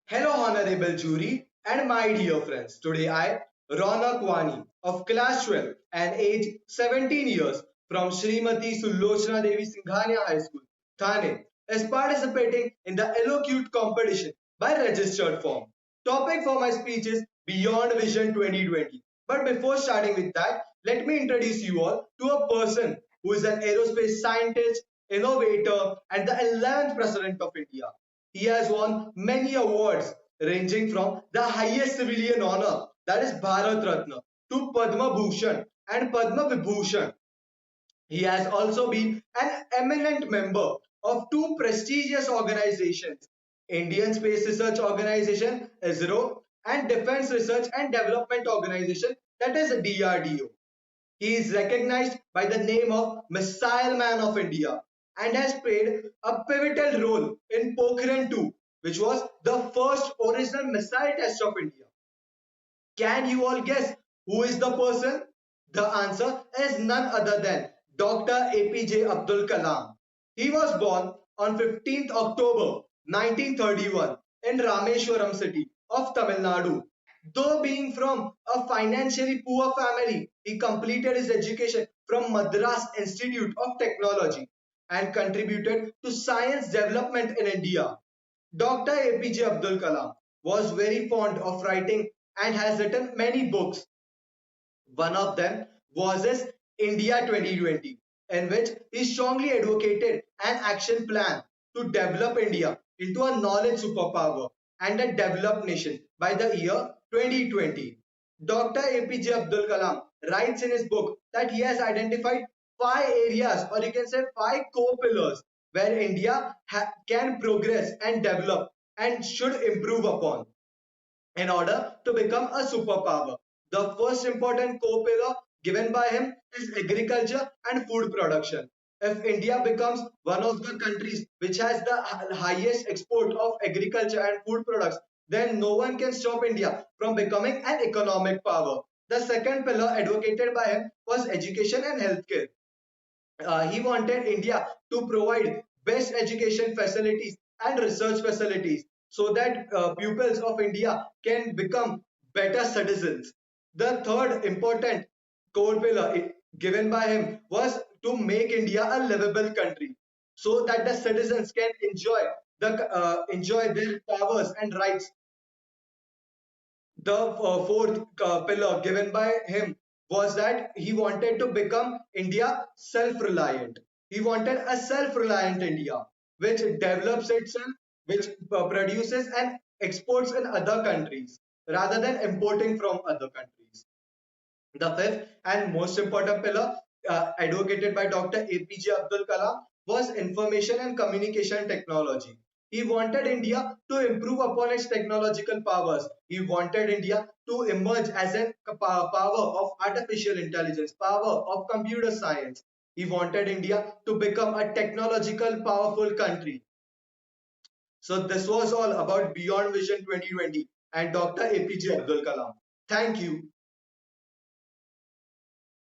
Hello, honorable jury and my dear friends. Today I, Ronak Wani of class 12 and age 17 years from Srimati Sulochana Devi Singhania High School, Thane, is participating in the Elocute competition by registered form. Topic for my speech is Beyond Vision 2020. But before starting with that, let me introduce you all to a person who is an aerospace scientist, innovator, and the 11th President of India. He has won many awards ranging from the highest civilian honor, that is Bharat Ratna, to Padma Bhushan and Padma Vibhushan. He has also been an eminent member of two prestigious organizations, Indian Space Research Organization ISRO and Defense Research and Development Organization, that is DRDO. He is recognized by the name of Missile Man of India and has played a pivotal role in Pokhran 2, which was the first original missile test of India. Can you all guess who is the person? The answer is none other than Dr. APJ Abdul Kalam. He was born on 15th October 1931 in Rameshwaram city of Tamil Nadu. Though being from a financially poor family, he completed his education from Madras Institute of Technology and contributed to science development in India. Dr. APJ Abdul Kalam was very fond of writing and has written many books. One of them was his India 2020, in which he strongly advocated an action plan to develop India into a knowledge superpower and a developed nation by the year 2020. Dr. APJ Abdul Kalam writes in his book that he has identified five areas, or you can say five core pillars, where India can progress and develop and should improve upon in order to become a superpower. The first important core pillar given by him is agriculture and food production. If India becomes one of the countries which has the highest export of agriculture and food products, then no one can stop India from becoming an economic power. The second pillar advocated by him was education and healthcare. He wanted India to provide best education facilities and research facilities so that pupils of India can become better citizens. The third important core pillar given by him was to make India a livable country so that the citizens can enjoy their powers and rights. The fourth pillar given by him was that he wanted to become India self-reliant. He wanted a self-reliant India which develops itself, which produces and exports in other countries rather than importing from other countries. The fifth and most important pillar advocated by Dr. APJ Abdul Kalam was information and communication technology. He wanted India to improve upon its technological powers. He wanted India to emerge as a power of artificial intelligence, power of computer science. He wanted India to become a technological powerful country. So this was all about Beyond Vision 2020 and Dr. APJ Abdul Kalam. Thank you.